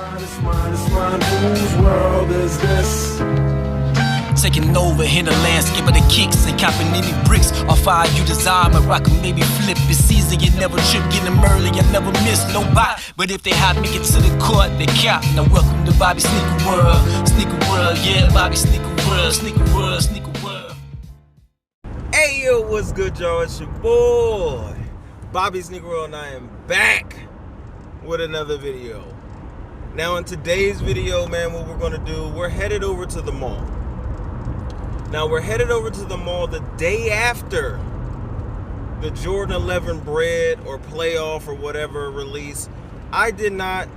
It's mine. Whose world is this? Taking over in the landscape of the kicks and copping any bricks off fire you desire. My rock maybe flip. It's season, you never trip. Get them early, I never miss no bite. But if they hot, make it to the court, they cap. Now welcome to Bobby Sneaker World. Sneaker World, yeah, Bobby Sneaker World. Sneaker World, Sneaker World. Hey yo, what's good, y'all? It's your boy Bobby Sneaker World, and I am back with another video. Now in today's video, man, what we're gonna do, we're headed over to the mall. Now we're headed over to the mall the day after the Jordan 11 Bred or playoff or whatever release. I did not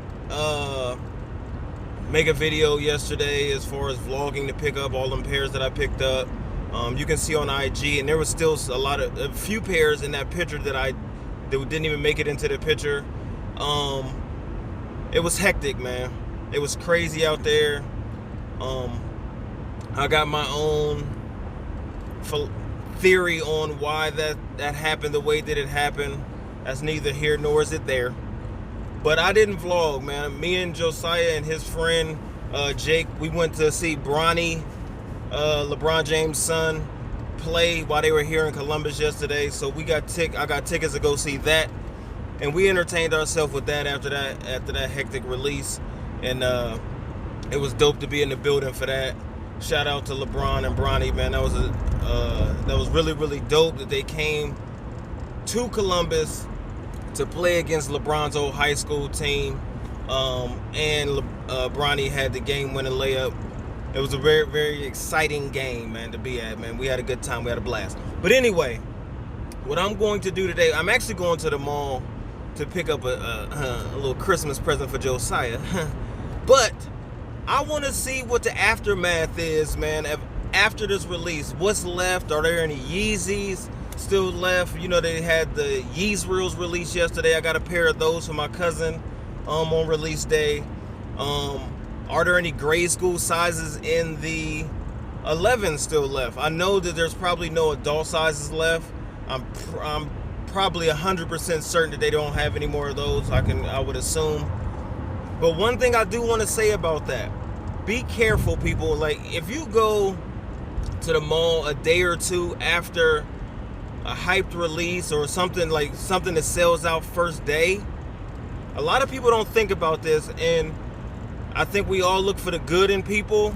make a video yesterday as far as vlogging to pick up all them pairs that I picked up. You can see on IG, and there was still a few pairs in that picture that didn't even make it into the picture. It was hectic, man. It was crazy out there. I got my own theory on why that happened the way that it happened. That's neither here nor is it there. But I didn't vlog, man. Me and Josiah and his friend Jake, we went to see Bronny, LeBron James' son, play while they were here in Columbus yesterday. So I got tickets to go see that, and we entertained ourselves with that after that hectic release. And it was dope to be in the building for that. Shout out to LeBron and Bronny, man. That was really, really dope that they came to Columbus to play against LeBron's old high school team. And Bronny had the game-winning layup. It was a very, very exciting game, man, to be at, man. We had a good time. We had a blast. But anyway, what I'm going to do today, I'm actually going to the mall to pick up a little Christmas present for Josiah. But I want to see what the aftermath is, man, after this release. What's left? Are there any Yeezys still left? You know, they had the Yeez Reels released yesterday. I got a pair of those for my cousin on release day. Are there any grade school sizes in the 11 still left? I know that there's probably no adult sizes left. I'm probably 100% certain that they don't have any more of those. I would assume. But one thing I do want to say about that, be careful, people. Like, if you go to the mall a day or two after a hyped release or something that sells out first day, a lot of people don't think about this, and I think we all look for the good in people,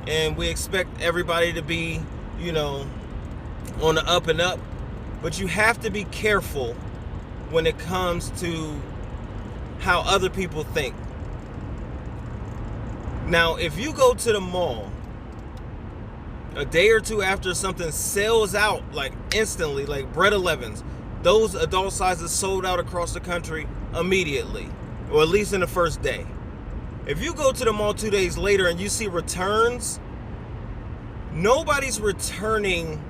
and we expect everybody to be, you know, on the up and up. But you have to be careful when it comes to how other people think. Now, if you go to the mall a day or two after something sells out, like instantly, like Bred 11's, those adult sizes sold out across the country immediately, or at least in the first day. If you go to the mall 2 days later and you see returns, nobody's returning,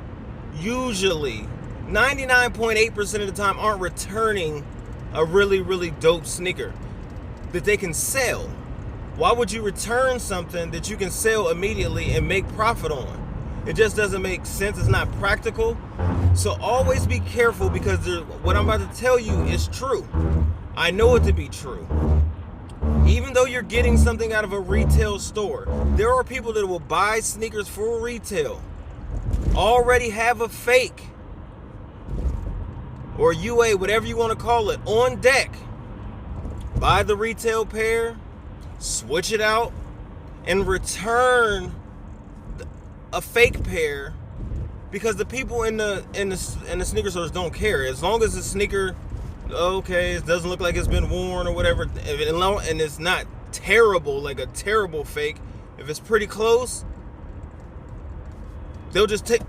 usually 99.8% of the time aren't returning a really, really dope sneaker that they can sell. Why would you return something that you can sell immediately and make profit on? It just doesn't make sense. It's not practical. So always be careful, because what I'm about to tell you is true. I know it to be true. Even though you're getting something out of a retail store, there are people that will buy sneakers for retail, already have a fake or UA, whatever you want to call it, on deck. Buy the retail pair, switch it out, and return a fake pair, because the people in the sneaker stores don't care. As long as the sneaker, okay, it doesn't look like it's been worn or whatever, and it's not terrible, like a terrible fake. If it's pretty close, they'll just take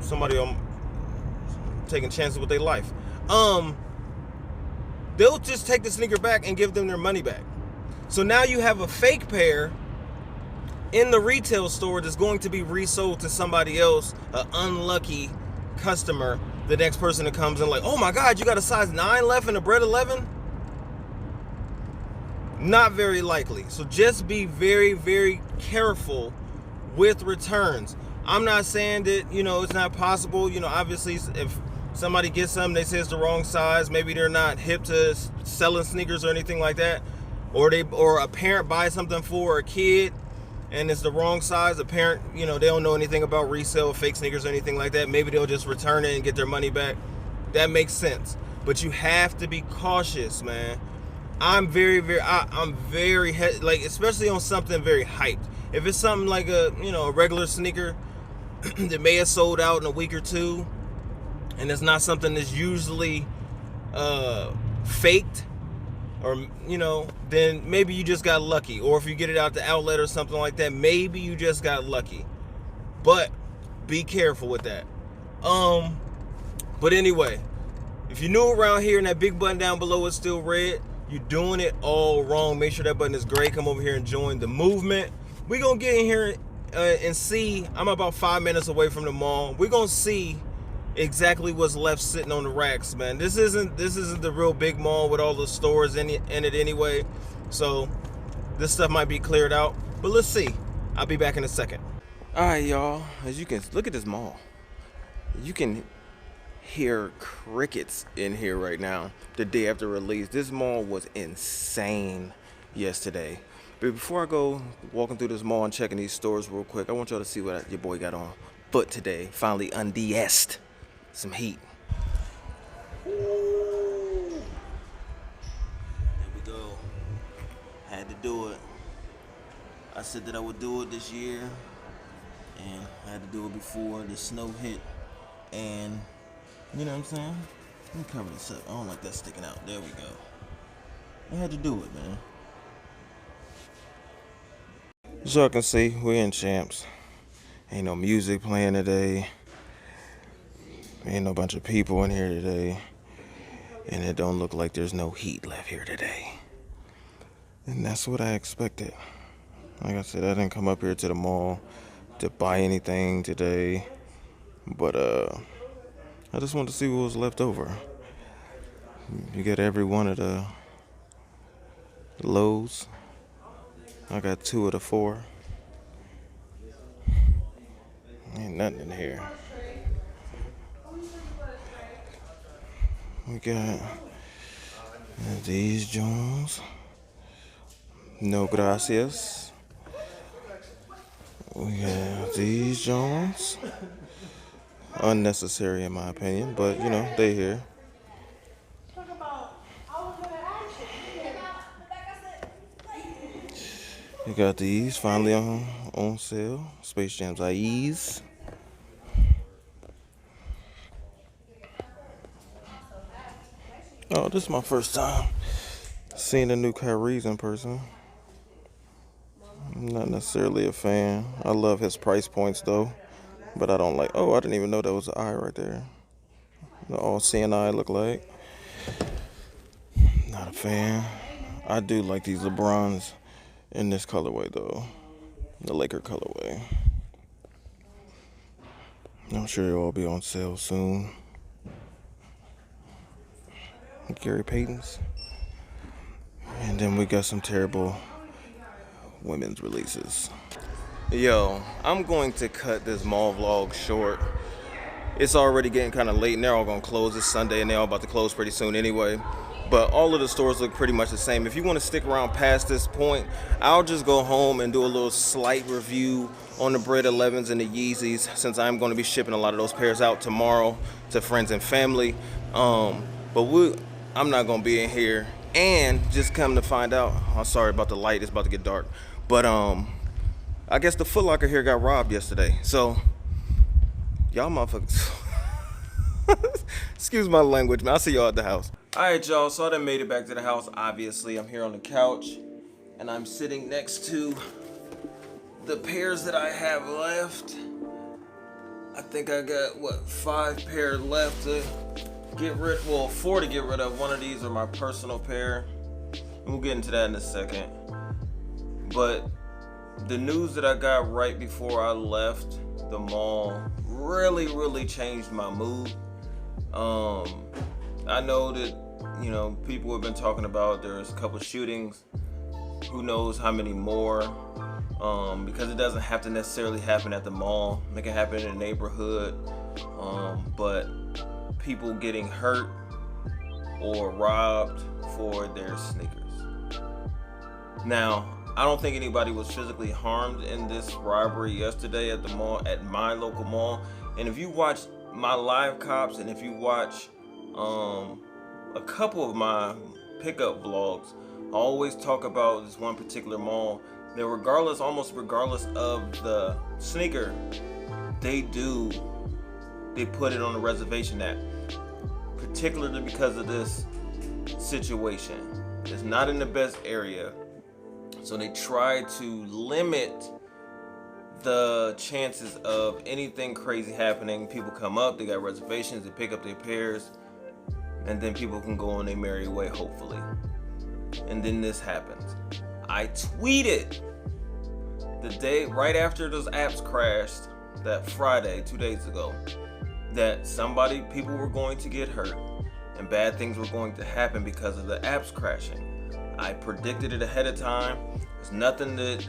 somebody taking chances with their life. They'll just take the sneaker back and give them their money back. So now you have a fake pair in the retail store that's going to be resold to somebody else, an unlucky customer. The next person that comes in like, oh my God, you got a size 9 left in a Bred 11? Not very likely. So just be very, very careful with returns. I'm not saying that, you know, it's not possible. You know, obviously if somebody gets something, they say it's the wrong size. Maybe they're not hip to selling sneakers or anything like that, or a parent buys something for a kid and it's the wrong size. A parent, you know, they don't know anything about resale, fake sneakers or anything like that. Maybe they'll just return it and get their money back. That makes sense. But you have to be cautious, man. I'm very, like, especially on something very hyped. If it's something like a regular sneaker that may have sold out in a week or two, and it's not something that's usually faked, or then maybe you just got lucky. Or if you get it out the outlet or something like that, maybe you just got lucky. But be careful with that. But anyway, if you're new around here and that big button down below is still red, you're doing it all wrong. Make sure that button is gray. Come over here and join the movement. We're gonna get in here and see. I'm about 5 minutes away from the mall. We're gonna see exactly what's left sitting on the racks, man. This isn't the real big mall with all the stores in it anyway. So this stuff might be cleared out, but let's see. I'll be back in a second. All right, y'all. As you can look at this mall, you can hear crickets in here right now. The day after release, this mall was insane yesterday. But before I go walking through this mall and checking these stores real quick, I want y'all to see what your boy got on foot today. Finally undressed some heat. There we go. Had to do it. I said that I would do it this year, and I had to do it before the snow hit. And you know what I'm saying? Let me cover this up. I don't like that sticking out. There we go. I had to do it, man. As y'all can see, we're in Champs. Ain't no music playing today. Ain't no bunch of people in here today. And it don't look like there's no heat left here today. And that's what I expected. Like I said, I didn't come up here to the mall to buy anything today. But I just wanted to see what was left over. You got every one of the Lowe's. I got 2 of the 4. Ain't nothing in here. We got these Jones. No gracias. We got these Jones. Unnecessary in my opinion, but they here. You got these finally on sale. Space Jam's IEs. Oh, this is my first time seeing the new Kyrie's in person. I'm not necessarily a fan. I love his price points though. But I don't like, I didn't even know that was an eye right there. The all-seeing eye look like. Not a fan. I do like these LeBrons in this colorway though. The Laker colorway. I'm sure it'll all be on sale soon. Gary Payton's. And then we got some terrible women's releases. Yo, I'm going to cut this mall vlog short. It's already getting kind of late and they're all going to close this Sunday and they're all about to close pretty soon anyway. But all of the stores look pretty much the same. If you want to stick around past this point, I'll just go home and do a little slight review on the Bred 11's and the Yeezys, since I'm going to be shipping a lot of those pairs out tomorrow to friends and family. But I'm not going to be in here. And just come to find out, I'm sorry about the light, it's about to get dark. But I guess the Foot Locker here got robbed yesterday. So y'all motherfuckers, excuse my language, man. I'll see y'all at the house. All right, y'all, so I done made it back to the house. Obviously, I'm here on the couch and I'm sitting next to the pairs that I have left. I think I got, 5 pairs left to get rid, 4 to get rid of. One of these are my personal pair. And we'll get into that in a second. But the news that I got right before I left the mall really changed my mood. I know that, people have been talking about there's a couple shootings. Who knows how many more? Because it doesn't have to necessarily happen at the mall. It can happen in a neighborhood. But people getting hurt or robbed for their sneakers. Now, I don't think anybody was physically harmed in this robbery yesterday at the mall, at my local mall. And if you watch my live cops, and if you watch a couple of my pickup vlogs, I always talk about this one particular mall that almost regardless of the sneaker, they put it on the reservation app, particularly because of this situation. It's not in the best area, so they try to limit the chances of anything crazy happening. People come up, they got reservations, they pick up their pairs, and then people can go on their merry way, hopefully. And then this happens. I tweeted the day right after those apps crashed, that Friday, 2 days ago, that people were going to get hurt and bad things were going to happen because of the apps crashing. I predicted it ahead of time. There's nothing that,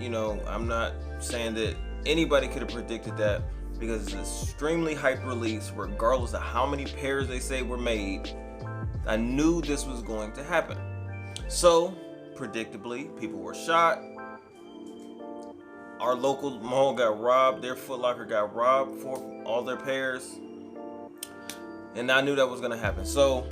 I'm not saying that anybody could have predicted that, because it's an extremely hype release regardless of how many pairs they say were made. I knew this was going to happen. So, predictably, people were shot. Our local mall got robbed. Their Foot Locker got robbed for all their pairs. And I knew that was going to happen. So,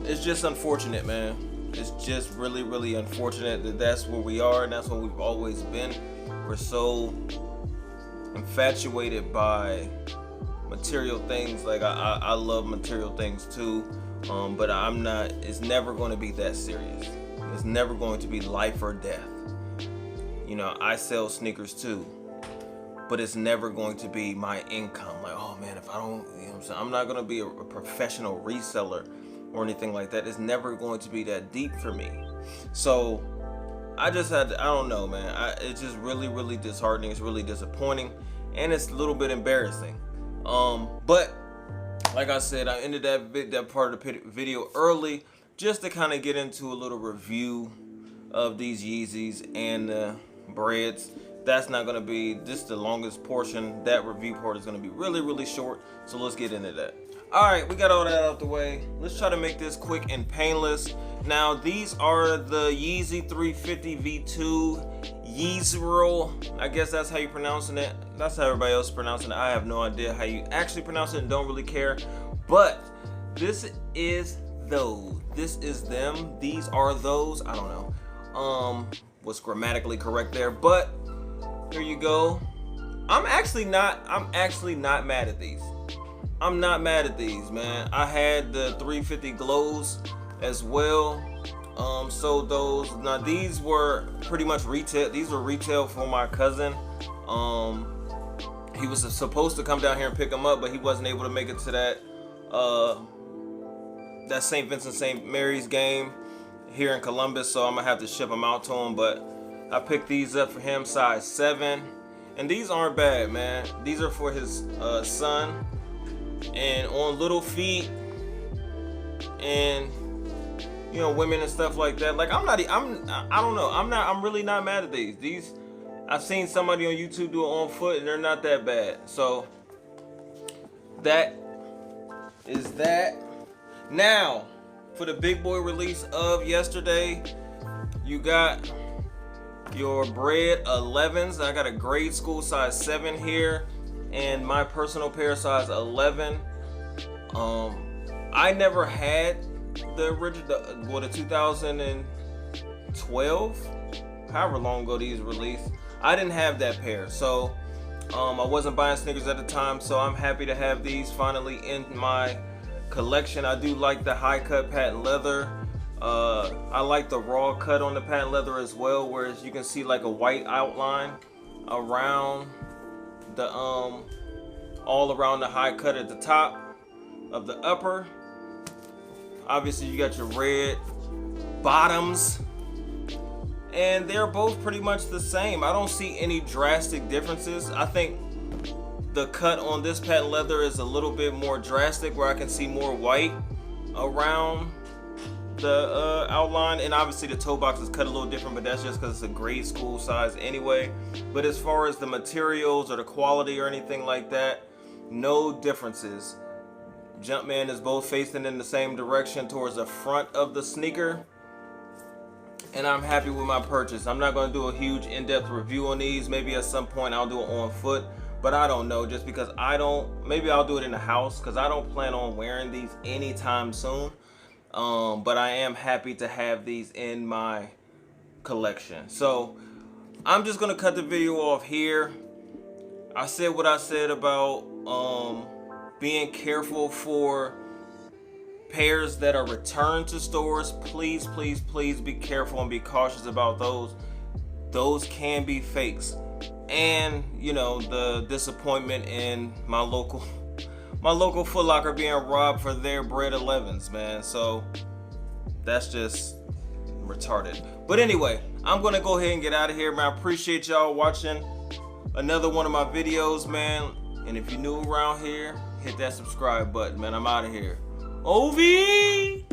it's just unfortunate, man. It's just really, really unfortunate that that's where we are, and that's where we've always been. We're so infatuated by material things. Like, I love material things too. But it's never going to be that serious. It's never going to be life or death. I sell sneakers too, but it's never going to be my income. Like, oh man, if I don't, I'm not going to be a professional reseller or anything like that. It's never going to be that deep for me. So I don't know, man. It's just really, really disheartening. It's really disappointing, and it's a little bit embarrassing. But like I said, I ended that part of the video early just to kind of get into a little review of these Yeezys and the Breds. That's not going to be the longest portion. That review part is going to be really, really short. So let's get into that. All right, we got all that out of the way. Let's try to make this quick and painless. Now, these are the Yeezy 350 V2 Yeezeril. I guess that's how you're pronouncing it. That's how everybody else is pronouncing it. I have no idea how you actually pronounce it and don't really care. But this is those. This is them. These are those. I don't know what's grammatically correct there, but here you go. I'm actually not mad at these. I'm not mad at these, man. I had the 350 glows as well. Sold those. Now these were pretty much retail. These were retail for my cousin. He was supposed to come down here and pick them up, but he wasn't able to make it to that St. Vincent St. Mary's game here in Columbus, so I'm gonna have to ship them out to him. But I picked these up for him, size 7, and these aren't bad, man. These are for his son, and on little feet, and women and stuff like that. Like, I'm really not mad at these. I've seen somebody on YouTube do it on foot, and they're not that bad. So that is that. Now, for the big boy release of yesterday, you got your Bred 11's. I got a grade school size 7 here, and my personal pair size 11. I never had the original, the 2012, however long ago these released. I didn't have that pair, so I wasn't buying sneakers at the time, so I'm happy to have these finally in my collection. I do like the high cut patent leather. I like the raw cut on the patent leather as well, whereas you can see like a white outline around the all around the high cut at the top of the upper. Obviously you got your red bottoms, and they're both pretty much the same. I don't see any drastic differences. I think the cut on this patent leather is a little bit more drastic, where I can see more white around the outline, and obviously the toe box is cut a little different, but that's just because it's a grade school size anyway. But as far as the materials or the quality or anything like that, no differences. Jumpman is both facing in the same direction towards the front of the sneaker. And I'm happy with my purchase. I'm not going to do a huge in-depth review on these. Maybe at some point I'll do it on foot, but I don't know, just because maybe I'll do it in the house, because I don't plan on wearing these anytime soon. But I am happy to have these in my collection. So I'm just going to cut the video off here. I said what I said about being careful for pairs that are returned to stores. Please be careful and be cautious about those. Those can be fakes. And you know, the disappointment in my local Foot Locker being robbed for their Bred 11's, man. So that's just retarded. But anyway, I'm gonna go ahead and get out of here, man. I appreciate y'all watching another one of my videos, man. And if you're new around here, hit that subscribe button, man. I'm out of here. OV!